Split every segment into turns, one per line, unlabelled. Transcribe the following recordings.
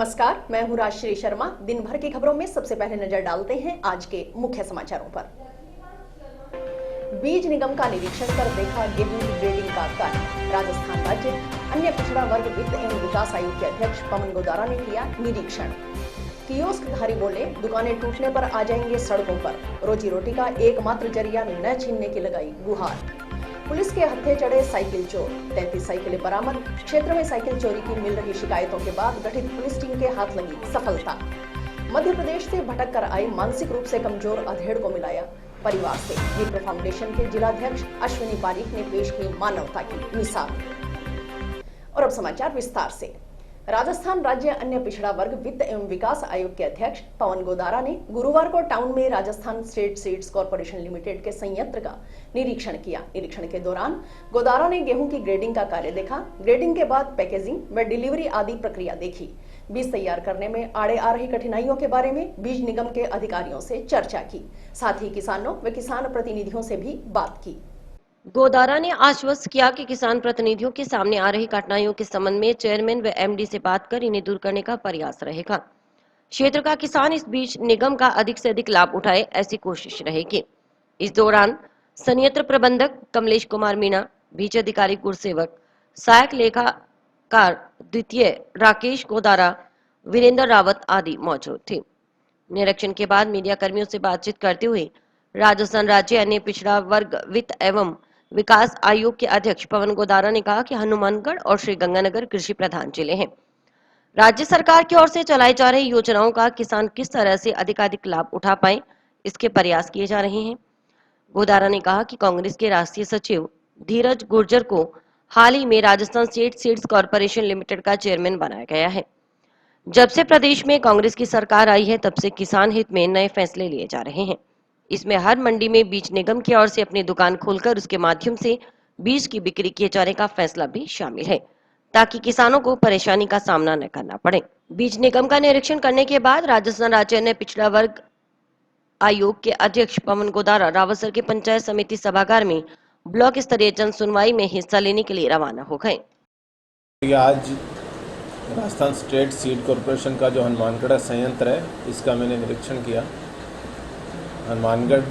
नमस्कार, मैं हूं राजश्री शर्मा। दिन भर की खबरों में सबसे पहले नजर डालते हैं आज के मुख्य समाचारों पर। बीज निगम का निरीक्षण कर देखा गेहूं ग्रेडिंग का कार्य। राजस्थान राज्य अन्य पिछड़ा वर्ग वित्त एवं विकास आयोग के अध्यक्ष पवन गोदारा ने किया निरीक्षण। कियोस्कधारी बोले, दुकानें टूटने पर आ जाएंगे सड़कों पर। रोजी रोटी का एकमात्र जरिया न छीनने की लगाई गुहार। पुलिस के हत्थे चढ़े साइकिल चोर, 33 साइकिलें बरामद। क्षेत्र में साइकिल चोरी की मिल रही शिकायतों के बाद गठित पुलिस टीम के हाथ लगी सफलता। मध्य प्रदेश से भटक कर आई मानसिक रूप से कमजोर अधेड़ को मिलाया परिवार से। विप्र फाउंडेशन के जिलाध्यक्ष अश्विनी पारीख ने पेश की मानवता की मिसाल। और अब समाचार विस्तार से। राजस्थान राज्य अन्य पिछड़ा वर्ग वित्त एवं विकास आयोग के अध्यक्ष पवन गोदारा ने गुरुवार को टाउन में Rajasthan state seeds corporation limited के संयंत्र का निरीक्षण किया। निरीक्षण के दौरान गोदारा ने गेहूं की ग्रेडिंग का कार्य देखा। ग्रेडिंग के बाद पैकेजिंग व डिलीवरी आदि प्रक्रिया देखी। बीज तैयार करने में आड़े आ रही कठिनाइयों के बारे में बीज निगम के अधिकारियों से चर्चा की। साथ ही किसानों व किसान प्रतिनिधियों से भी बात की।
गोदारा ने आश्वस्त किया कि किसान प्रतिनिधियों के सामने आ रही कठिनाइयों के संबंध में चेयरमैन व एमडी से बात कर इन्हें दूर करने का प्रयास रहेगा। क्षेत्र का किसान इस बीज निगम का अधिक से अधिक लाभ उठाए, ऐसी कोशिश रहेगी। इस दौरान संयंत्र प्रबंधक कमलेश कुमार मीणा, बीज अधिकारी गुरसेवक, सहायक लेखाकार द्वितीय राकेश गोदारा, वीरेंद्र रावत आदि मौजूद थे। निरीक्षण के बाद मीडिया कर्मियों से बातचीत करते हुए राजस्थान राज्य अन्य पिछड़ा वर्ग वित्त एवं विकास आयोग के अध्यक्ष पवन गोदारा ने कहा कि हनुमानगढ़ और श्रीगंगानगर कृषि प्रधान जिले हैं। राज्य सरकार की ओर से चलाई जा रही योजनाओं का किसान किस तरह से अधिकाधिक लाभ उठा पाए, इसके प्रयास किए जा रहे हैं। गोदारा ने कहा कि कांग्रेस के राष्ट्रीय सचिव धीरज गुर्जर को हाल ही में Rajasthan state seeds corporation limited का चेयरमैन बनाया गया है। जब से प्रदेश में कांग्रेस की सरकार आई है, तब से किसान हित में नए फैसले लिए जा रहे हैं। इसमें हर मंडी में बीज निगम की ओर से अपनी दुकान खोलकर उसके माध्यम से बीज की बिक्री किए जाने का फैसला भी शामिल है, ताकि किसानों को परेशानी का सामना न करना पड़े। बीज निगम का निरीक्षण करने के बाद राजस्थान राज्य अन्य पिछड़ा वर्ग आयोग के अध्यक्ष पवन गोदारा रावतसर के पंचायत समिति सभागार में ब्लॉक स्तरीय जन सुनवाई में हिस्सा लेने के लिए रवाना हो गए।
आज राजस्थान स्टेट सीड कॉर्पोरेशन का जो हनुमानगढ़ संयंत्र है, इसका मैंने निरीक्षण किया। हनुमानगढ़,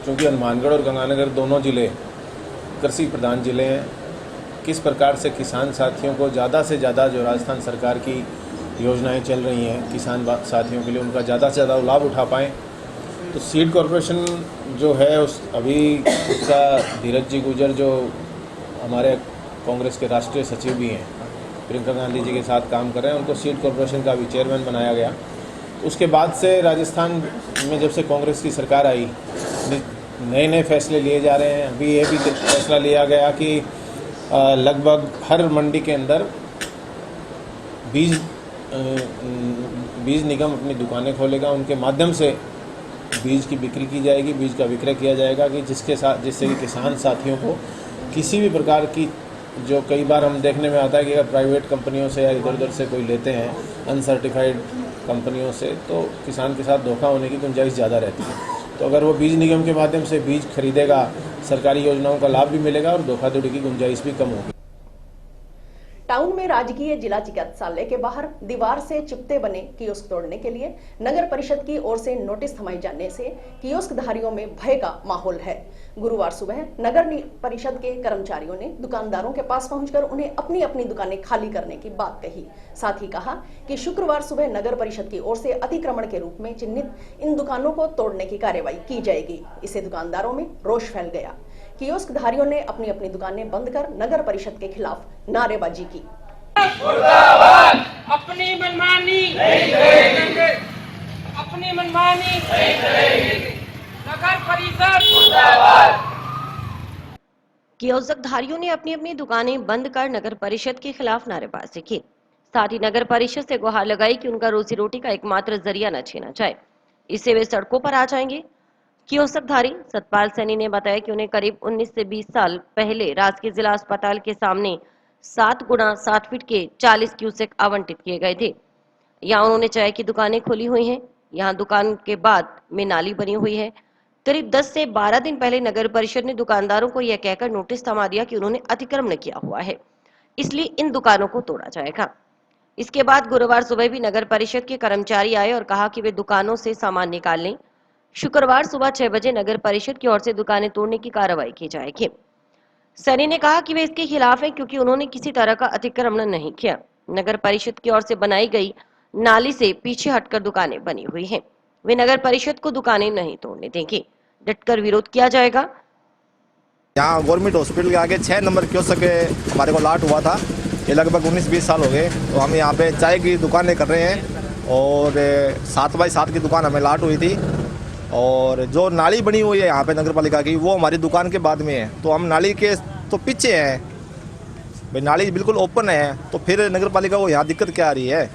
चूँकि हनुमानगढ़ और गंगानगर दोनों ज़िले कृषि प्रधान ज़िले हैं, किस प्रकार से किसान साथियों को ज़्यादा से ज़्यादा जो राजस्थान सरकार की योजनाएं चल रही हैं किसान साथियों के लिए, उनका ज़्यादा से ज़्यादा लाभ उठा पाएँ। तो सीड कॉर्पोरेशन जो है उसका धीरज जी गुर्जर, जो हमारे कांग्रेस के राष्ट्रीय सचिव भी हैं, प्रियंका गांधी जी के साथ काम कर रहे हैं, उनको सीड कॉर्पोरेशन का भी चेयरमैन बनाया गया। उसके बाद से राजस्थान में जब से कांग्रेस की सरकार आई, नए नए फैसले लिए जा रहे हैं। अभी ये भी फैसला लिया गया कि लगभग हर मंडी के अंदर बीज निगम अपनी दुकानें खोलेगा, उनके माध्यम से बीज की बिक्री की जाएगी, बीज का विक्रय किया जाएगा, कि जिससे कि किसान साथियों को किसी भी प्रकार की, जो कई बार हम देखने में आता है कि अगर प्राइवेट कंपनियों से या इधर उधर से कोई लेते हैं अनसर्टिफाइड कंपनियों से, तो किसान के साथ धोखा होने की गुंजाइश ज़्यादा रहती है। तो अगर वो बीज निगम के माध्यम से बीज खरीदेगा, सरकारी योजनाओं का लाभ भी मिलेगा और धोखाधड़ी की गुंजाइश भी कम होगी।
टाउन में राजकीय जिला चिकित्सालय के बाहर दीवार से चिपटे बने कियोस्क तोड़ने के लिए नगर परिषद की ओर से नोटिस थमाए जाने से कियोस्कधारियों में भय का माहौल है। गुरुवार सुबह नगर परिषद के कर्मचारियों ने दुकानदारों के पास पहुंचकर उन्हें अपनी अपनी दुकानें खाली करने की बात कही। साथ ही कहा कि शुक्रवार सुबह नगर परिषद की ओर से अतिक्रमण के रूप में चिन्हित इन दुकानों को तोड़ने की कार्रवाई की जाएगी। इससे दुकानदारों में रोष फैल गया। कियोस्कधारियों ने अपनी अपनी दुकानें बंद कर नगर परिषद के खिलाफ नारेबाजी की।
अपनी मनमानी नहीं करेंगे, अपनी मनमानी नहीं करेंगे। नगर परिषद मुर्दाबाद।
कियोस्कधारियों ने अपनी अपनी दुकानें बंद कर नगर परिषद के खिलाफ नारेबाजी की। साथ ही नगर परिषद से गुहार लगाई कि उनका रोजी रोटी का एकमात्र जरिया न छीना जाए, इससे वे सड़कों पर आ जाएंगे। कियोस्कधारी सतपाल सैनी ने बताया कि उन्हें करीब 19 से 20 साल पहले राजकीय जिला अस्पताल के सामने 7 गुणा 7 फीट के 40 क्यूसेक आवंटित किए गए थे। यहाँ उन्होंने चाय की दुकानें खोली हुई हैं। यहाँ दुकान के बाद में नाली बनी हुई है। करीब 10 से 12 दिन पहले नगर परिषद ने दुकानदारों को यह कहकर नोटिस थमा दिया कि उन्होंने अतिक्रमण किया हुआ है, इसलिए इन दुकानों को तोड़ा जाएगा। इसके बाद गुरुवार सुबह भी नगर परिषद के कर्मचारी आए और कहा कि वे दुकानों से सामान निकाल लें। शुक्रवार सुबह 6 बजे नगर परिषद की ओर से दुकानें तोड़ने की कार्रवाई की जाएगी। सनी ने कहा कि वे इसके खिलाफ हैं क्योंकि उन्होंने किसी तरह का अतिक्रमण नहीं किया। नगर परिषद की ओर से बनाई गई नाली से पीछे हटकर दुकानें बनी हुई हैं। वे नगर परिषद को दुकानें नहीं तोड़ने देंगे, डटकर विरोध किया जाएगा।
यहाँ गवर्नमेंट हॉस्पिटल के आगे 6 नंबर कियोस्क हमारे को लाट हुआ था। ये लगभग 19-20 साल हो गए। तो हम यहाँ पे चाय की दुकानें कर रहे हैं और 7x7 की दुकान हमें लाट हुई थी। और जो नाली बनी हुई है यहाँ पे नगर पालिका की, वो हमारी दुकान के बाद में है। तो हम नाली के तो पीछे हैं भाई, नाली बिल्कुल ओपन है, तो फिर नगर पालिका को यहाँ दिक्कत क्या आ रही है?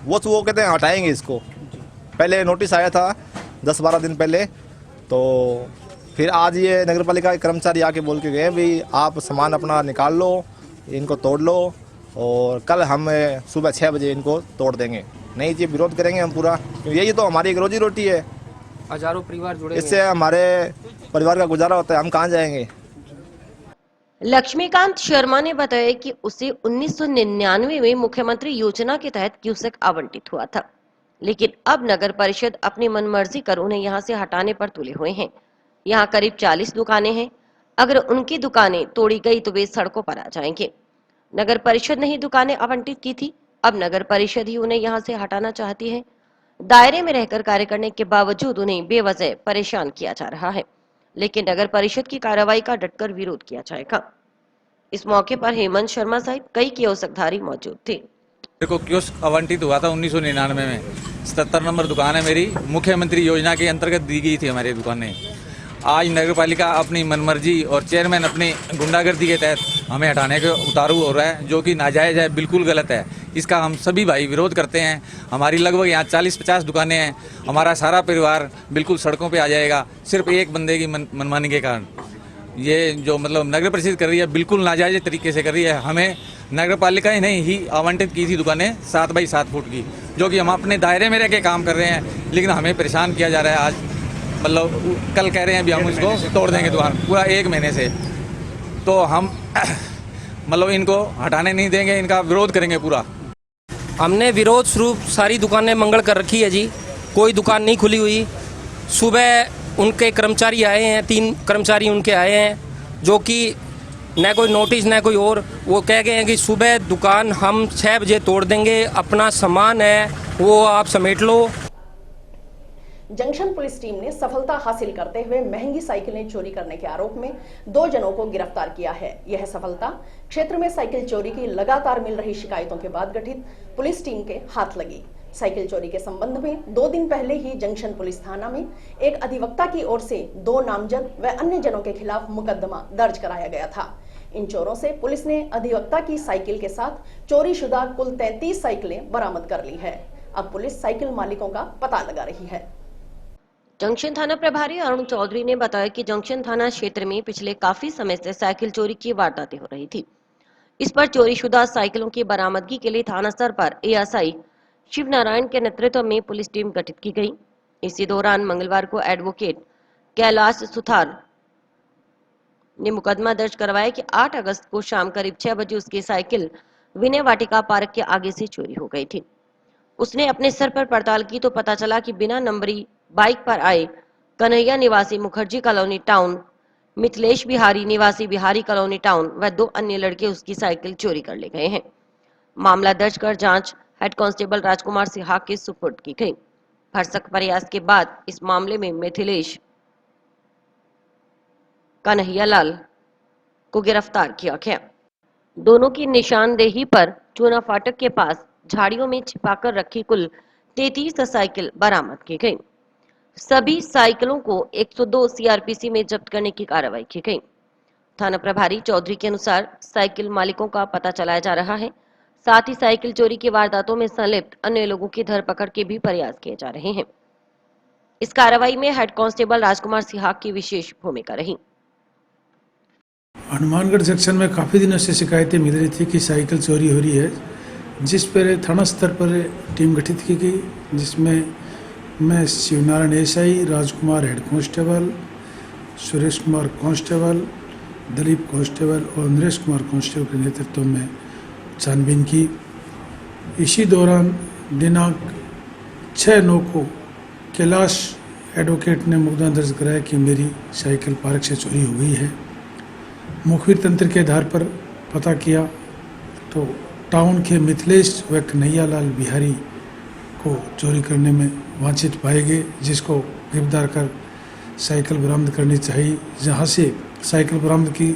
वो कहते हैं हटाएंगे इसको। पहले नोटिस आया था 10-12 दिन पहले, तो फिर आज ये नगर पालिका के कर्मचारी आके बोल के गए भाई आप सामान अपना निकाल लो, इनको तोड़ लो, और कल हम सुबह 6 बजे इनको तोड़ देंगे। नहीं जी, विरोध करेंगे हम पूरा, क्योंकि यही तो हमारी एक रोजी रोटी है।
हजारों परिवार जुड़े,
इससे हमारे परिवार का गुजारा होता है, हम कहाँ जाएंगे।
लक्ष्मीकांत शर्मा ने बताया कि उसे 1999 में मुख्यमंत्री योजना के तहत क्यूसेक आवंटित हुआ था, लेकिन अब नगर परिषद अपनी मनमर्जी कर उन्हें यहां से हटाने पर तुले हुए हैं। यहां करीब 40 दुकानें हैं। अगर उनकी दुकानें तोड़ी गई तो वे सड़कों पर आ जाएंगे। नगर परिषद ने ही दुकानें आवंटित की थी, अब नगर परिषद ही उन्हें यहां से हटाना चाहती है। दायरे में रहकर कार्य करने के बावजूद उन्हें बेवजह परेशान किया जा रहा है, लेकिन नगर परिषद की कार्रवाई का डटकर विरोध किया जाएगा। इस मौके पर हेमंत शर्मा सहित कई कियोस्कधारी मौजूद थे।
मेरे को कियोस्क आवंटित हुआ था 1999 में। 77 नंबर दुकान है मेरी, मुख्यमंत्री योजना के अंतर्गत दी गई थी हमारी दुकानें। आज नगर पालिका अपनी मनमर्जी और चेयरमैन अपनी गुंडागर्दी के तहत हमें हटाने के उतारू हो रहा है, जो कि नाजायज़ है, बिल्कुल गलत है। इसका हम सभी भाई विरोध करते हैं। हमारी लगभग यहाँ 40-50 दुकानें हैं। हमारा सारा परिवार बिल्कुल सड़कों पे आ जाएगा, सिर्फ एक बंदे की मनमानी के कारण। ये जो मतलब नगर परिषद कर रही है, बिल्कुल नाजायज़ तरीके से कर रही है। हमें नगर पालिका ही नहीं ही आवंटित की थी दुकानें 7x7 फुट की, जो कि हम अपने दायरे में रह के काम कर रहे हैं, लेकिन हमें परेशान किया जा रहा है। आज मतलब कल कह रहे हैं भी हम इसको तोड़ देंगे दुकान, पूरा 1 महीने से। तो हम मतलब इनको हटाने नहीं देंगे, इनका विरोध करेंगे पूरा।
हमने विरोध स्वरूप सारी दुकानें मंगल कर रखी है जी, कोई दुकान नहीं खुली हुई। सुबह उनके कर्मचारी आए हैं, 3 कर्मचारी उनके आए हैं, जो कि न कोई नोटिस न कोई और, वो कह गए हैं कि सुबह दुकान हम 6 बजे तोड़ देंगे, अपना सामान है वो आप समेट लो।
जंक्शन पुलिस टीम ने सफलता हासिल करते हुए महंगी साइकिलें चोरी करने के आरोप में 2 जनों को गिरफ्तार किया है। यह सफलता क्षेत्र में साइकिल चोरी की लगातार मिल रही शिकायतों के बाद गठित पुलिस टीम के हाथ लगी। साइकिल चोरी के संबंध में 2 दिन पहले ही जंक्शन पुलिस थाना में एक अधिवक्ता की ओर से 2 नामजद व अन्य जनों के खिलाफ मुकदमा दर्ज कराया गया था। इन चोरों से पुलिस ने अधिवक्ता की साइकिल के साथ चोरी शुदा कुल 33 साइकिलें बरामद कर ली है। अब पुलिस साइकिल मालिकों का पता लगा रही है।
जंक्शन थाना प्रभारी अरुण चौधरी ने बताया कि जंक्शन थाना क्षेत्र में पिछले काफी समय से साइकिल चोरी की वारदातें हो रही थी। इस पर चोरीशुदा साइकिलों की बरामदगी के लिए थाना स्तर पर एएसआई शिव नारायण के नेतृत्व में पुलिस टीम गठित की गई। इसी दौरान मंगलवार को एडवोकेट कैलाश सुथार ने मुकदमा दर्ज करवाया कि 8 अगस्त को शाम करीब 6 बजे उसकी साइकिल विनय वाटिका पार्क के आगे से चोरी हो गई थी। उसने अपने सर पर पड़ताल की तो पता चला कि बिना नंबरी बाइक पर आए कन्हैया निवासी मुखर्जी कॉलोनी टाउन, मिथिलेश बिहारी निवासी बिहारी कॉलोनी टाउन व 2 अन्य लड़के उसकी साइकिल चोरी कर ले गए हैं। मामला दर्ज कर जांच हेड कांस्टेबल राजकुमार सिहाग के सुपुर्द की गई। भरसक प्रयास के बाद इस मामले में मिथिलेश कन्हैयालाल को गिरफ्तार किया गया। दोनों की निशानदेही पर चूना फाटक के पास झाड़ियों में छिपाकर रखी कुल 33 साइकिल बरामद की गई। सभी साइकिलों को 102 सीआरपीसी में जब्त करने की कार्रवाई की गई। थाना प्रभारी चौधरी के अनुसार साइकिल मालिकों का पता चलाया जा रहा है, साथ ही साइकिल चोरी की वारदातों में संलिप्त अन्य लोगों की धरपकड़ के भी प्रयास किए जा रहे हैं। इस कार्रवाई में हेड कांस्टेबल राजकुमार सिहाग की विशेष भूमिका रही।
हनुमानगढ़ सेक्शन में काफ़ी दिनों से शिकायतें मिल रही थी कि साइकिल चोरी हो रही है, जिस पर थाना स्तर पर टीम गठित की गई, जिसमें मैं Shivnarayan SI, Rajkumar head constable, Suresh Kumar constable, Dilip constable और नरेश कुमार कांस्टेबल के नेतृत्व में छानबीन की। इसी दौरान दिनांक 6/9 को कैलाश एडवोकेट ने मुकदमा दर्ज कराया कि मेरी साइकिल पार्क से चोरी हो गई है। मुखबिर तंत्र के आधार पर पता किया तो टाउन के मिथिलेश व कन्हैयालाल बिहारी को चोरी करने में वांछित पाए गए, जिसको गिरफ्तार कर साइकिल बरामद करनी चाहिए। जहां से साइकिल बरामद की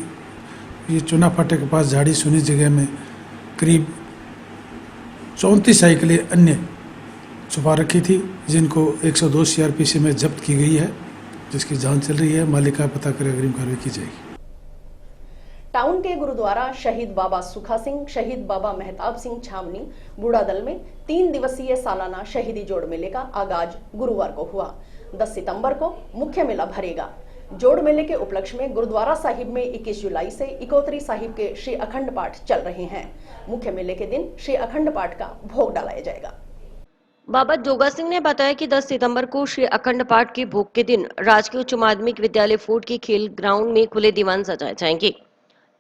ये चुना फाटे के पास झाड़ी सुनी जगह में करीब 34 साइकिलें अन्य छुपा रखी थी, जिनको 102 CRPC में जब्त की गई है, जिसकी जांच चल रही है। मालिक का पता कर अग्रिम कार्रवाई की जाएगी।
टाउन के गुरुद्वारा शहीद बाबा सुखा सिंह, शहीद बाबा मेहताब सिंह छावनी बूढ़ा दल में 3 दिवसीय सालाना शहीदी जोड़ मेले का आगाज गुरुवार को हुआ। 10 सितंबर को मुख्य मेला भरेगा। जोड़ मेले के उपलक्ष्य में गुरुद्वारा साहिब में 21 जुलाई से इकोतरी साहिब के श्री अखंड पाठ चल रहे हैं। मुख्य मेले के दिन श्री अखंड पाठ का भोग डालाया जाएगा।
बाबा जोगा सिंह ने बताया कि 10 सितंबर को श्री अखंड पाठ के भोग के दिन राजकीय उच्च माध्यमिक विद्यालय फोर्ट के खेल ग्राउंड में खुले दीवान सजाए जाएंगे।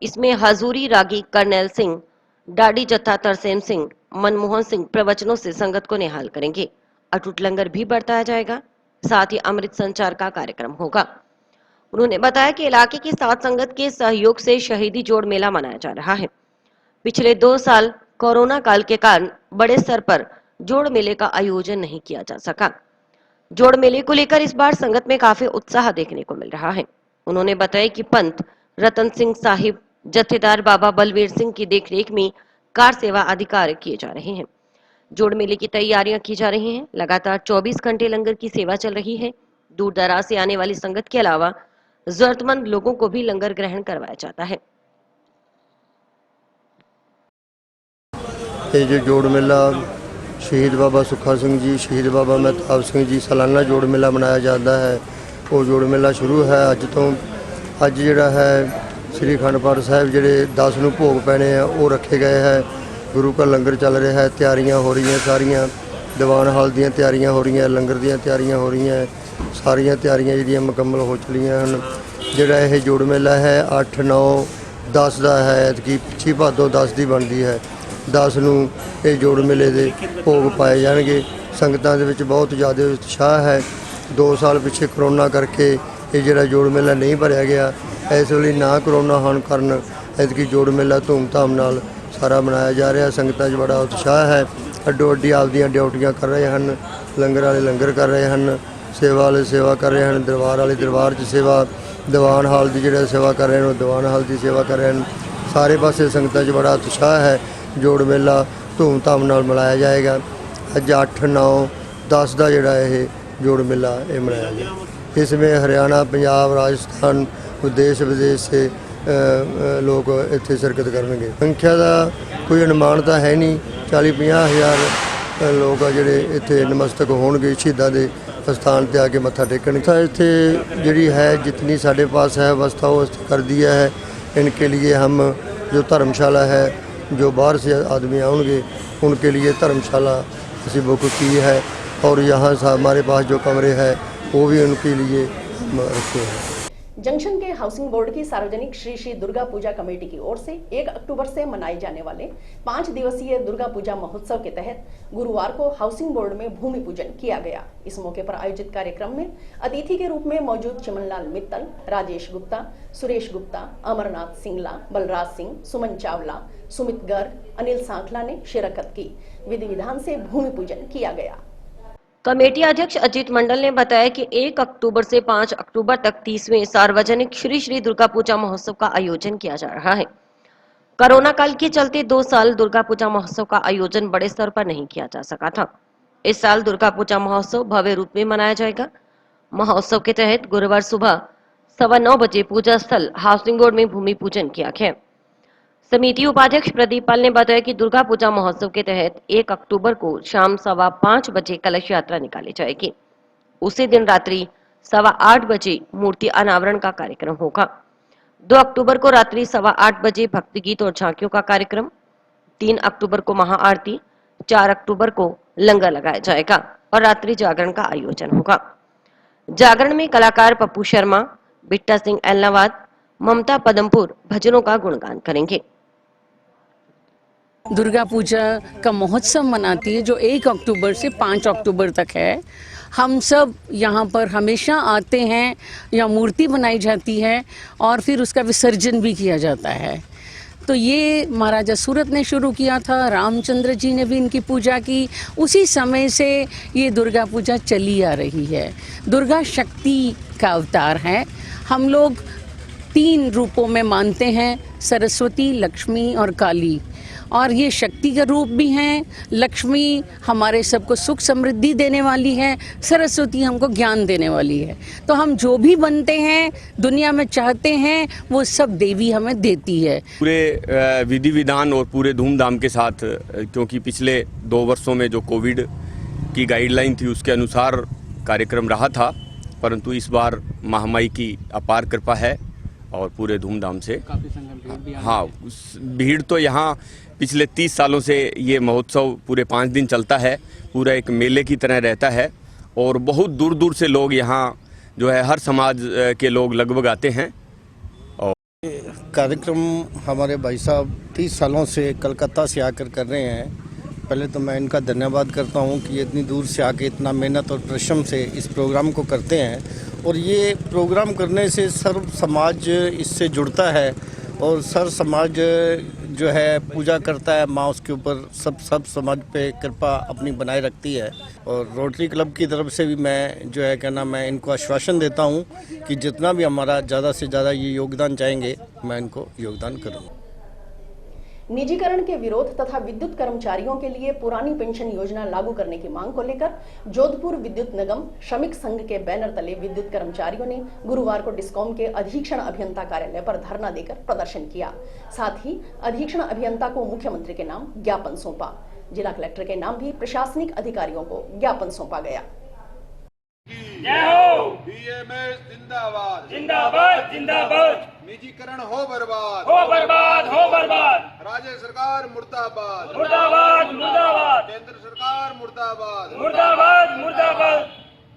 इसमें हजूरी रागी करनैल सिंह, डाडी जत्था तरसेम सिंह, मनमोहन सिंह प्रवचनों से संगत को निहाल करेंगे। अटूट लंगर भी बरताया जाएगा। साथ ही अमृत संचार का कार्यक्रम होगा। उन्होंने बताया कि इलाके की सात संगत के सहयोग से शहीदी जोड़ मेला मनाया जा रहा है। पिछले 2 साल कोरोना काल के कारण बड़े स्तर पर जोड़ मेले का आयोजन नहीं किया जा सका। जोड़ मेले को लेकर इस बार संगत में काफी उत्साह देखने को मिल रहा है। उन्होंने बताया कि पंत रतन सिंह साहिब, जत्थेदार बाबा बलवीर सिंह की देखरेख में कार सेवा आदि कार्य किए जा रहे हैं। जोड़ मेले की तैयारियां की जा रही हैं। लगातार 24 घंटे लंगर की सेवा चल रही है। दूर दराज से आने वाली संगत के अलावा जरूरतमंद लोगों को भी लंगर ग्रहण करवाया जाता है।
ये जो जोड़ मेला शहीद बाबा सुखा सिंह जी, शहीद बाबा मेहताब सिंह जी सालाना जोड़ मेला मनाया जाता है। वो जोड़ मेला शुरू है अज तो। अज जिहड़ा है श्री अखंड पाठ साहिब जिहड़े 10 नूं भोग पैने हैं वो रखे गए हैं। गुरु का लंगर चल रहा है, तैयारियां हो रही हैं सारियां। दीवान हाल दीयां तैयारियां हो रही हैं, लंगर दीयां तैयारियां हो रही हैं। सारियां तैयारियां जिहड़ियां मुकम्मल हो चुकियां हैं। जिहड़ा यह जोड़ मेला है 8, 9, 10 का है कि 25 भादों 10 की बनती है। 10 नूं ये जोड़ मेले के भोग पाए जाएंगे। संगतां दे विच बहुत ज़्यादा उत्साह है। 2 साल पिछे करोना करके ये जिहड़ा जोड़ मेला नहीं भरिया गया। इस वेले ना करोना होने कारण ऐतकी जोड़ मेला धूमधाम नाल सारा मनाया जा रहा। संगतां 'च बड़ा उत्साह है। अड्डो अड्डी आपदियां ड्यूटियां कर रहे हैं। लंगर वाले लंगर कर रहे हैं, सेवा वाले सेवा कर रहे हैं, दरबार वाले दरबार 'च सेवा, दीवान हाल की जिहड़े सेवा कर रहे हैं दीवान हाल की सेवा कर रहे हैं। सारे पासे संगतां 'च बड़ा उत्साह है। जोड़ मेला धूमधाम नाल मनाया जाएगा। अज 8, 9, 10 का जिहड़ा ये जोड़ मेला ये मनाया जाएगा। इसमें हरियाणा, पंजाब, राजस्थान, देश विदेश से लोग इत्थे शिरकत करेंगे। संख्या का कोई अनुमान तो है नहीं। 40-50 हज़ार लोग जिहड़े इत्थे नमस्तक होणगे शहीदां दे स्थान पर आके मत्था टेकण। इत्थे जिहड़ी है जितनी साढ़े पास है व्यवस्था वो कर दिया है। इनके लिए हम जो धर्मशाला है, जो बाहर से आदमी आएंगे उनके लिए धर्मशाला असी बुक की है। और यहाँ हमारे पास जो कमरे हैं वो भी उनके लिए रखे हैं।
जंक्शन के हाउसिंग बोर्ड की सार्वजनिक श्री श्री दुर्गा पूजा कमेटी की ओर से 1 अक्टूबर से मनाए जाने वाले 5 दिवसीय दुर्गा पूजा महोत्सव के तहत गुरुवार को हाउसिंग बोर्ड में भूमि पूजन किया गया। इस मौके पर आयोजित कार्यक्रम में अतिथि के रूप में मौजूद चिमनलाल मित्तल, राजेश गुप्ता, सुरेश गुप्ता, अमरनाथ सिंगला, बलराज सिंह, सुमन चावला, सुमित गर्ग, अनिल सांखला ने शिरकत की। विधि विधान से भूमि पूजन किया गया।
कमेटी अध्यक्ष अजीत मंडल ने बताया कि 1 अक्टूबर से 5 अक्टूबर तक 30वें सार्वजनिक श्री श्री दुर्गा पूजा महोत्सव का आयोजन किया जा रहा है। कोरोना काल के चलते 2 साल दुर्गा पूजा महोत्सव का आयोजन बड़े स्तर पर नहीं किया जा सका था। इस साल दुर्गा पूजा महोत्सव भव्य रूप में मनाया जाएगा। महोत्सव के तहत गुरुवार सुबह 9:15 बजे पूजा स्थल हाउसिंग बोर्ड में भूमि पूजन किया गया। समिति उपाध्यक्ष प्रदीप पाल ने बताया कि दुर्गा पूजा महोत्सव के तहत 1 अक्टूबर को शाम 5:15 बजे कलश यात्रा निकाली जाएगी। उसी दिन रात्रि 8:15 बजे मूर्ति अनावरण का कार्यक्रम होगा। 2 अक्टूबर को रात्रि 8:15 बजे भक्ति गीत और झांकियों का कार्यक्रम। 3 अक्टूबर को महाआरती, 4 अक्टूबर को लंगर लगाया जाएगा और रात्रि जागरण का आयोजन होगा। जागरण में कलाकार पप्पू शर्मा, बिट्टा सिंह एलनाबाद, ममता पदमपुर भजनों का गुणगान करेंगे।
दुर्गा पूजा का महोत्सव मनाती है जो 1 अक्टूबर से 5 अक्टूबर तक है। हम सब यहाँ पर हमेशा आते हैं, यहाँ मूर्ति बनाई जाती है और फिर उसका विसर्जन भी किया जाता है। तो ये महाराजा सूरत ने शुरू किया था, रामचंद्र जी ने भी इनकी पूजा की, उसी समय से ये दुर्गा पूजा चली आ रही है। दुर्गा शक्ति का अवतार है। हम लोग 3 रूपों में मानते हैं, सरस्वती, लक्ष्मी और काली। और ये शक्ति का रूप भी हैं। लक्ष्मी हमारे सबको सुख समृद्धि देने वाली है, सरस्वती हमको ज्ञान देने वाली है। तो हम जो भी बनते हैं, दुनिया में चाहते हैं, वो सब देवी हमें देती है।
पूरे विधि विधान और पूरे धूमधाम के साथ, क्योंकि पिछले 2 वर्षों में जो कोविड की गाइडलाइन थी उसके अनुसार कार्यक्रम रहा था, परंतु इस बार महामारी की अपार कृपा है और पूरे धूमधाम से हाँ, भीड़ तो यहाँ पिछले 30 सालों से ये महोत्सव पूरे 5 दिन चलता है, पूरा एक मेले की तरह रहता है और बहुत दूर दूर से लोग यहाँ जो है हर समाज के लोग लगभग आते हैं। और
कार्यक्रम हमारे भाई साहब 30 सालों से कलकत्ता से आकर कर रहे हैं। पहले तो मैं इनका धन्यवाद करता हूँ कि इतनी दूर से आके इतना मेहनत और परिश्रम से इस प्रोग्राम को करते हैं और ये प्रोग्राम करने से सर्व समाज इससे जुड़ता है और सर्व समाज जो है पूजा करता है माँ उसके ऊपर, सब समाज पे कृपा अपनी बनाए रखती है। और रोटरी क्लब की तरफ से भी मैं जो है कहना मैं इनको आश्वासन देता हूँ कि जितना भी हमारा ज़्यादा से ज़्यादा ये योगदान चाहेंगे मैं इनको योगदान करूँगा।
निजीकरण के विरोध तथा विद्युत कर्मचारियों के लिए पुरानी पेंशन योजना लागू करने की मांग को लेकर जोधपुर विद्युत निगम श्रमिक संघ के बैनर तले विद्युत कर्मचारियों ने गुरुवार को डिस्कॉम के अधीक्षण अभियंता कार्यालय पर धरना देकर प्रदर्शन किया। साथ ही अधीक्षण अभियंता को मुख्यमंत्री के नाम ज्ञापन सौंपा। जिला कलेक्टर के नाम भी प्रशासनिक अधिकारियों को ज्ञापन सौंपा गया।
जय हो बीएमएस जिंदाबाद जिंदाबाद जिंदाबाद। निजीकरण हो बर्बाद हो बर्बाद हो बर्बाद। राज्य सरकार मुर्दाबाद मुर्दाबाद मुर्दाबाद। केंद्र सरकार मुर्दाबाद मुर्दाबाद मुर्दाबाद।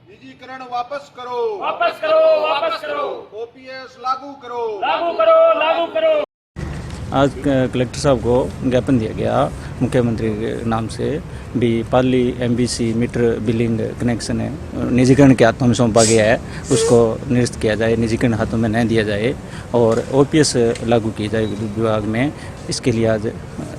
निजीकरण वापस करो वापस करो वापस करो। ओपीएस लागू करो लागू करो लागू करो।
आज कलेक्टर साहब को ज्ञापन दिया गया मुख्यमंत्री के नाम से भी पाली एमबीसी मीटर बिलिंग कनेक्शन है निजीकरण के हाथों में सौंपा गया है, उसको निरस्त किया जाए, निजीकरण हाथों में न दिया जाए और ओपीएस लागू की जाए विद्युत विभाग में। इसके लिए आज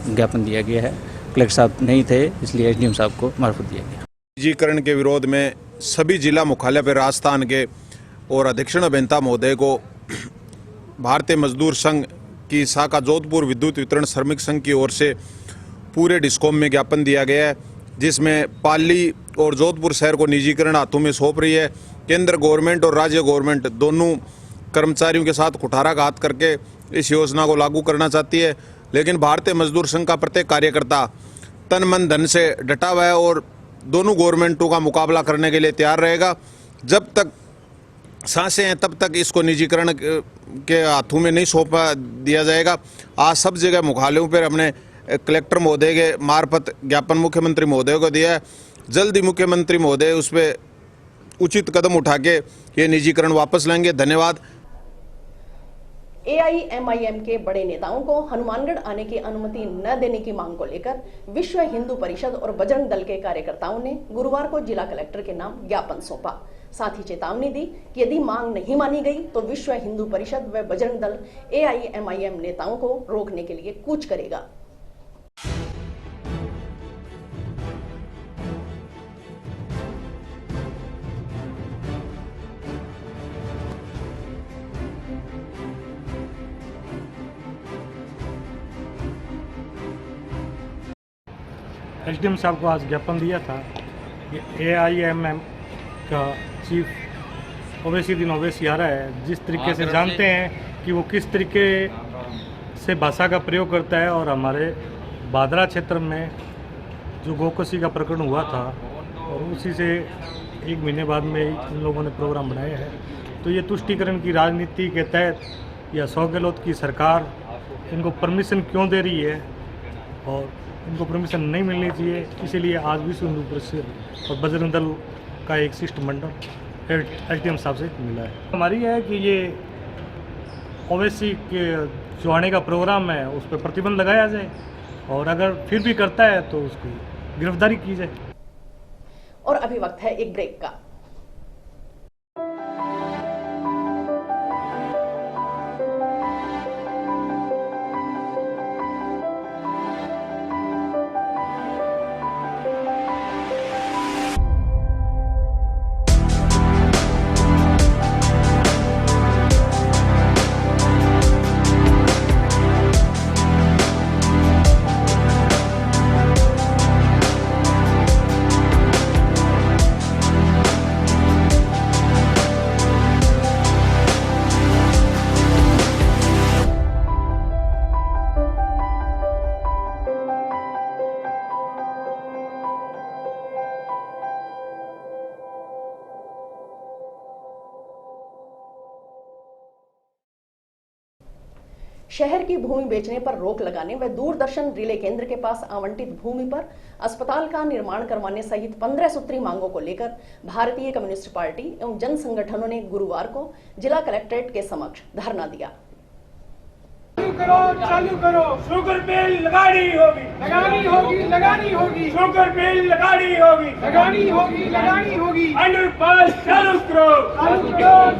ज्ञापन दिया गया है। कलेक्टर साहब नहीं थे इसलिए एसडीएम साहब को मार्फत दिया गया।
निजीकरण के विरोध में सभी जिला मुख्यालय पर राजस्थान के और अधीक्षण अभियंता महोदय को भारतीय मजदूर संघ की शाखा जोधपुर विद्युत वितरण श्रमिक संघ की ओर से पूरे डिस्कॉम में ज्ञापन दिया गया है, जिसमें पाली और जोधपुर शहर को निजीकरण हाथों में सौंप रही है। केंद्र गवर्नमेंट और राज्य गवर्नमेंट दोनों कर्मचारियों के साथ कुठाराघात करके इस योजना को लागू करना चाहती है, लेकिन भारतीय मजदूर संघ का प्रत्येक कार्यकर्ता तन मन धन से डटा हुआ है और दोनों गवर्नमेंटों का मुकाबला करने के लिए तैयार रहेगा। जब तक सांसें हैं तब तक इसको निजीकरण के हाथों में नहीं सौंपा दिया जाएगा। आज सब जगह मुख्यालयों पर हमने कलेक्टर महोदय के मार्फत ज्ञापन मुख्यमंत्री महोदय को दिया है। जल्द ही मुख्यमंत्री महोदय उस पर उचित कदम उठा के ये निजीकरण वापस लेंगे। धन्यवाद।
एआईएमआईएम के बड़े नेताओं को हनुमानगढ़ आने की अनुमति न देने की मांग को लेकर विश्व हिंदू परिषद और बजरंग दल के कार्यकर्ताओं ने गुरुवार को जिला कलेक्टर के नाम ज्ञापन सौंपा। साथ ही चेतावनी दी कि यदि मांग नहीं मानी गई तो विश्व हिंदू परिषद व बजरंग दल एआईएमआईएम नेताओं को रोकने के लिए कूच करेगा।
एसडीएम साहब को आज ज्ञापन दिया था। एआईएमएम का चीफ ओवैसी ओवैसी आ रहा है, जिस तरीके से जानते हैं कि वो किस तरीके से भाषा का प्रयोग करता है और हमारे बादरा क्षेत्र में जो गोकशी का प्रकरण हुआ था और उसी से 1 महीने बाद में इन लोगों ने प्रोग्राम बनाया है। तो ये तुष्टीकरण की राजनीति के तहत या अशोक गहलोत की सरकार इनको परमिशन क्यों दे रही है और इनको परमिशन नहीं मिलनी चाहिए। इसीलिए आज विश्व हिंदू परिषद और बजरंग दल का एक शिष्टमंडल एसडीएम साहब से मिला है। हमारी है कि ये ओवैसी के जो आने का प्रोग्राम है उस पर प्रतिबंध लगाया जाए और अगर फिर भी करता है तो उसकी गिरफ्तारी की जाए।
और अभी वक्त है एक ब्रेक का। शहर की भूमि बेचने पर रोक लगाने व दूरदर्शन रिले केंद्र के पास आवंटित भूमि पर अस्पताल का निर्माण करवाने सहित 15 सूत्री मांगों को लेकर भारतीय कम्युनिस्ट पार्टी एवं जन संगठनों ने गुरुवार को जिला कलेक्ट्रेट के समक्ष धरना दिया।
चालू करो, शुगर बिल लगानी होगी, लगानी होगी, शुगर बिल लगानी होगी, लगानी होगी, अंडरपास चालू करो,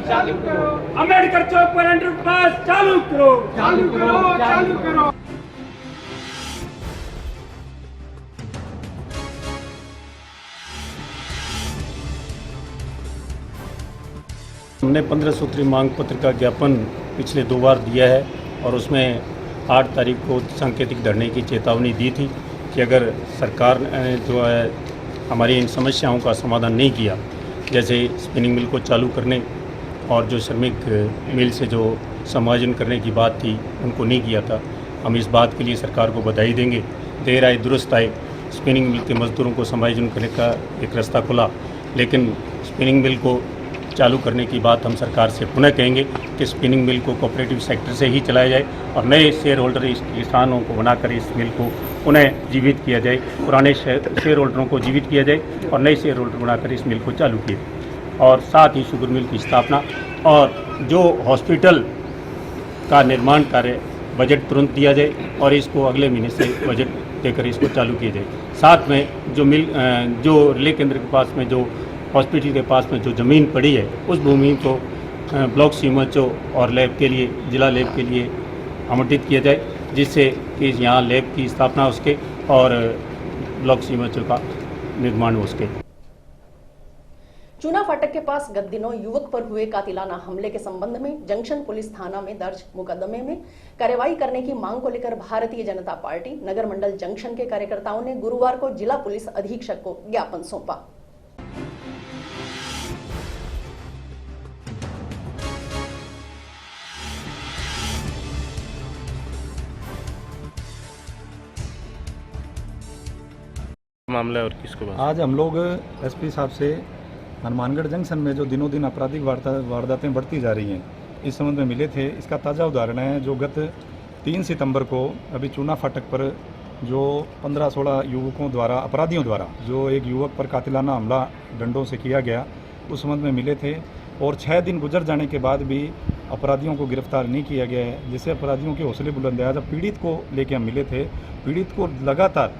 चालू करो, अम्बेडकर चौक पर अंडरपास चालू करो, चालू करो।
हमने 15 सूत्री मांग पत्र का ज्ञापन पिछले 2 बार दिया है और उसमें 8 तारीख को सांकेतिक धरने की चेतावनी दी थी कि अगर सरकार ने जो है हमारी इन समस्याओं का समाधान नहीं किया, जैसे स्पिनिंग मिल को चालू करने और जो श्रमिक मिल से जो समायोजन करने की बात थी उनको नहीं किया था, हम इस बात के लिए सरकार को बधाई देंगे। देर आए दुरुस्त आए, स्पिनिंग मिल के मजदूरों को समायोजन करने का एक रास्ता खुला, लेकिन स्पिनिंग मिल को चालू करने की बात हम सरकार से पुनः कहेंगे कि स्पिनिंग मिल को कोऑपरेटिव सेक्टर से ही चलाया जाए और नए शेयर होल्डर इस किसानों को बनाकर इस मिल को पुनः जीवित किया जाए, पुराने शेयर होल्डरों को जीवित किया जाए और नए शेयर होल्डर बनाकर इस मिल को चालू किया जाए। और साथ ही शुगर मिल की स्थापना और जो हॉस्पिटल का निर्माण कार्य बजट तुरंत दिया जाए और इसको अगले महीने से बजट देकर इसको चालू किया जाए। साथ में जो रिले केंद्र के पास में जो हॉस्पिटल के पास में जो ज़मीन पड़ी है उस भूमि को ब्लॉक सीएमएचओ और लैब के लिए, जिला लैब के लिए आवंटित किया जाए, जिससे कि यहाँ लैब की स्थापना हो सके और ब्लॉक सीएमएचओ का निर्माण हो सके।
चूना फाटक के पास गत दिनों युवक पर हुए कातिलाना हमले के संबंध में जंक्शन पुलिस थाना में दर्ज मुकदमे में कार्रवाई करने की मांग को लेकर भारतीय जनता पार्टी नगर मंडल जंक्शन के कार्यकर्ताओं ने गुरुवार को जिला पुलिस अधीक्षक को ज्ञापन सौंपा।
मामला और किसको बात?
आज हम लोग एसपी साहब से हनुमानगढ़ जंक्शन में जो दिनों दिन आपराधिक वारदातें बढ़ती जा रही हैं इस संबंध में मिले थे। इसका ताज़ा उदाहरण है जो गत 3 सितंबर को अभी चूना फाटक पर जो 15-16 युवकों द्वारा, अपराधियों द्वारा जो एक युवक पर कातिलाना हमला डंडों से किया गया, उस संबंध में मिले थे और 6 दिन गुजर जाने के बाद भी अपराधियों को गिरफ्तार नहीं किया गया है, जिससे अपराधियों के हौसले बुलंद है। जब पीड़ित को लेकर हम मिले थे, पीड़ित को लगातार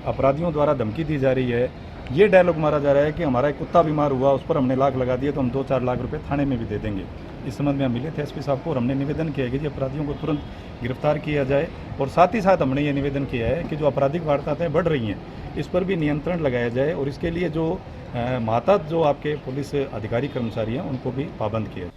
अपराधियों द्वारा धमकी दी जा रही है, ये डायलॉग मारा जा रहा है कि हमारा एक कुत्ता बीमार हुआ, उस पर हमने लाख लगा दिए तो हम 2-4 लाख रुपए थाने में भी दे देंगे। इस संबंध में हम मिले थे एसपी साहब को और हमने निवेदन किया है कि अपराधियों को तुरंत गिरफ्तार किया जाए और साथ ही साथ हमने ये निवेदन किया है कि जो आपराधिक वारदातें बढ़ रही हैं इस पर भी नियंत्रण लगाया जाए और इसके लिए जो महतात जो आपके पुलिस अधिकारी कर्मचारी हैं उनको भी पाबंद किया।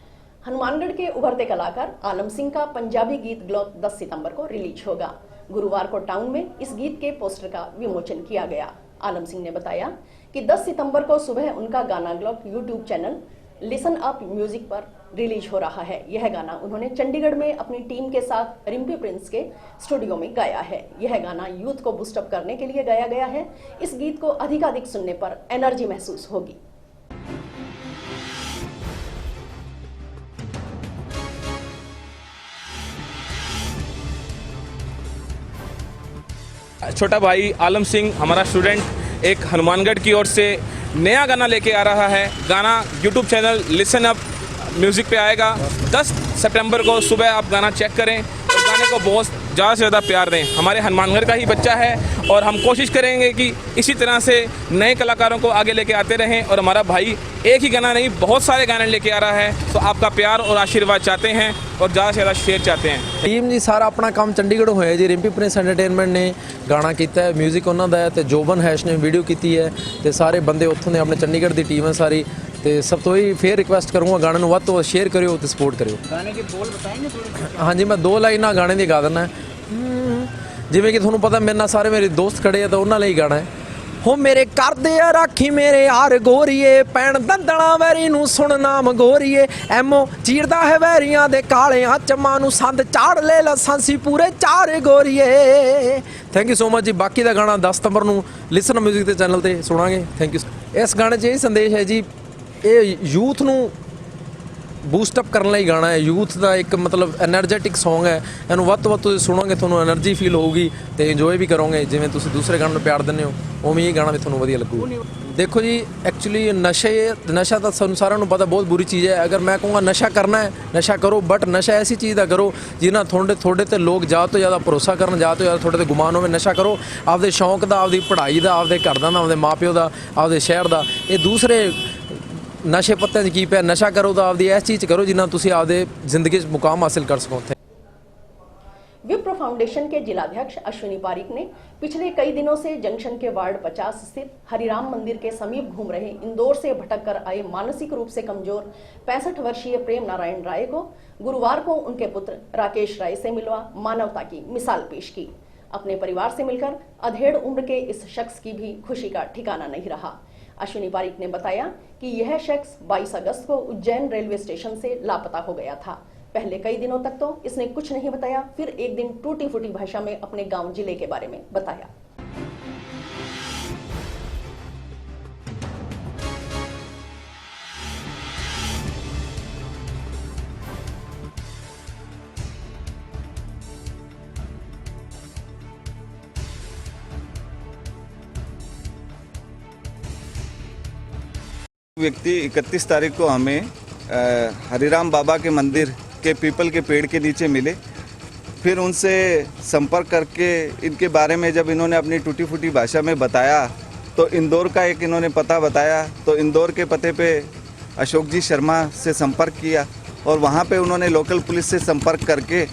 हनुमानगढ़ के उभरते कलाकार आलम सिंह का पंजाबी गीत ग्लोक 10 सितंबर को रिलीज होगा। गुरुवार को टाउन में इस गीत के पोस्टर का विमोचन किया गया। आलम सिंह ने बताया कि 10 सितंबर को सुबह उनका गाना Glock YouTube channel listen up music पर रिलीज हो रहा है। यह गाना उन्होंने चंडीगढ़ में अपनी टीम के साथ रिम्पी प्रिंस के स्टूडियो में गाया है। यह गाना यूथ को बूस्टअप करने के लिए गाया गया है। इस गीत को अधिकाधिक सुनने पर एनर्जी महसूस होगी।
छोटा भाई आलम सिंह हमारा स्टूडेंट एक हनुमानगढ़ की ओर से नया गाना लेके आ रहा है। गाना YouTube channel listen up music पे आएगा। 10 सितंबर को सुबह आप गाना चेक करें और गाने गाने को बहुत ज़्यादा से ज़्यादा प्यार दें। हमारे हनुमानगढ़ का ही बच्चा है और हम कोशिश करेंगे कि इसी तरह से नए कलाकारों को आगे लेके आते रहें। और हमारा भाई एक ही गाना नहीं, बहुत सारे गाने लेके आ रहा है, तो आपका प्यार और आशीर्वाद चाहते हैं और ज़्यादा से ज़्यादा शेयर चाहते हैं।
टीम जी सारा अपना काम चंडीगढ़ होया जी। रिंपी प्रिंस एंटरटेनमेंट ने गाना किया है, म्यूजिक उन्होंने है, तो जोबन हैश ने वीडियो की है, तो सारे बंदे उत्थों ने अपने चंडीगढ़ की टीम है सारी। तो सब तो ही फिर रिक्वेस्ट करूँगा गाने को वध तो शेयर करियो तो सपोर्ट करियो।
गाने के बोल बताएंगे थोड़े?
हाँ जी, मैं 2 लाइना गाने की गा देना जिमें कि थोड़ा पता मेरे नाल सारे मेरे दोस्त खड़े हैं तो उन्होंने ही गाना है। हो मेरे कर दे राखी मेरे यार गोरीए, पैण दंदना वैरी नू सुन नाम गोरीए, एमओ चीरदा है वैरियां दे काले चम्मा नू संद चाड़ ले लसांसी पूरे 4 गोरीए। थैंक यू सो मच जी। बाकी का गाना 10 सितंबर नू लिसन म्यूजिक के चैनल पर सुनांगे। Thank you. इस गाने 'च यही संदेश है जी, ये यूथ नू बूस्टअप करने ਲਈ गाना है। यूथ का एक मतलब एनर्जेटिक सॉन्ग है, इनू ਵੱਧ ਤੋਂ ਵੱਧ ਤੁਸੀਂ ਸੁਣੋਗੇ ਤੁਹਾਨੂੰ एनर्जी फील होगी तो इंजॉय भी करोगे। जिमें तुम दूसरे गाने में प्यार दिंदे हो उवें ये गाना भी ਤੁਹਾਨੂੰ ਵਧੀਆ लगू। देखो जी एक्चुअली नशा तो ਸਾਨੂੰ ਸਾਰਿਆਂ ਨੂੰ पता बहुत बुरी चीज़ है। अगर मैं कहूँगा नशा करना है नशा करो, बट नशा ऐसी चीज़ का करो जिन्हें थोड़े तो लोग ज़्यादा तो ज़्यादा भरोसा करन, ज़्यादा तो ज़्यादा थोड़े तो गुमान हो। नशा करो आपदे शौक का, आपदी पढ़ाई का, आपदे घर का, आपदे माँ प्यो का, आपदे शहर का। ये दूसरे नशे पत्ते की पे नशा करो तो आपदी ऐसी चीज़ करो जिन्ना तुसी आपदे जिंदगी मुकाम हासिल कर सको।
विप्र फाउंडेशन के जिलाध्यक्ष अश्विनी पारीक ने पिछले कई दिनों से जंक्शन के वार्ड 50 स्थित हरिराम मंदिर के समीप घूम रहे इंदौर से भटक कर आए मानसिक रूप से कमजोर 65 वर्षीय प्रेम नारायण राय को गुरुवार को उनके पुत्र राकेश राय से मिलवा मानवता की मिसाल पेश की। अपने परिवार से मिलकर अधेड़ उम्र के इस शख्स की भी खुशी का ठिकाना नहीं रहा। अश्विनी पारीक ने बताया कि यह शख्स 22 अगस्त को उज्जैन रेलवे स्टेशन से लापता हो गया था। पहले कई दिनों तक तो इसने कुछ नहीं बताया, फिर एक दिन टूटी फूटी भाषा में अपने गांव जिले के बारे में बताया।
व्यक्ति 31 तारीख को हमें हरिराम बाबा के मंदिर के पीपल के पेड़ के नीचे मिले। फिर उनसे संपर्क करके इनके बारे में जब इन्होंने अपनी टूटी फूटी भाषा में बताया तो इंदौर का एक इन्होंने पता बताया। तो इंदौर के पते पे अशोक जी शर्मा से संपर्क किया और वहाँ पे उन्होंने लोकल पुलिस से संपर्क करके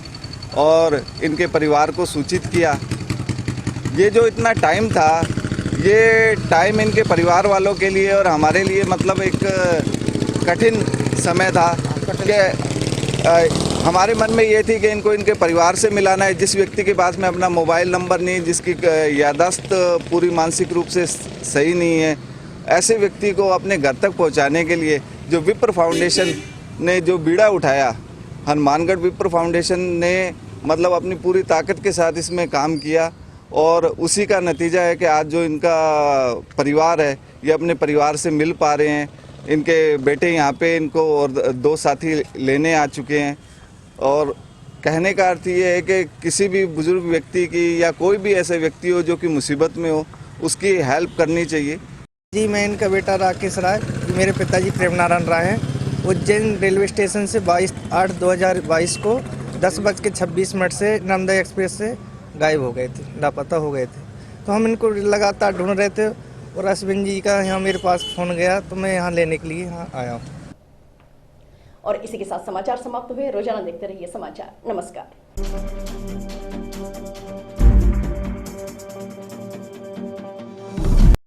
और इनके परिवार को सूचित किया। ये जो इतना टाइम था, ये टाइम इनके परिवार वालों के लिए और हमारे लिए मतलब एक कठिन समय था कि हमारे मन में ये थी कि इनको इनके परिवार से मिलाना है। जिस व्यक्ति के पास में अपना मोबाइल नंबर नहीं, जिसकी याददाश्त पूरी मानसिक रूप से सही नहीं है, ऐसे व्यक्ति को अपने घर तक पहुंचाने के लिए जो विप्र फाउंडेशन ने जो बीड़ा उठाया, हनुमानगढ़ विप्र फाउंडेशन ने मतलब अपनी पूरी ताकत के साथ इसमें काम किया और उसी का नतीजा है कि आज जो इनका परिवार है ये अपने परिवार से मिल पा रहे हैं। इनके बेटे यहाँ पे इनको और 2 साथी लेने आ चुके हैं। और कहने का अर्थ ये है कि किसी भी बुजुर्ग व्यक्ति की या कोई भी ऐसे व्यक्ति हो जो कि मुसीबत में हो, उसकी हेल्प करनी चाहिए।
जी, मैं इनका बेटा राकेश राय, मेरे पिताजी प्रेम नारायण राय हैं। उज्जैन रेलवे स्टेशन से 22/8/2022 को 10:26 से नर्मदा एक्सप्रेस से गायब हो गए थे, लापता हो गए थे। तो हम इनको लगातार ढूंढ रहे थे और अश्विन जी का यहाँ मेरे पास फ़ोन गया तो मैं यहाँ लेने के लिए यहाँ आया हूँ।
और इसी के साथ समाचार समाप्त हुए। रोजाना देखते रहिए समाचार। नमस्कार।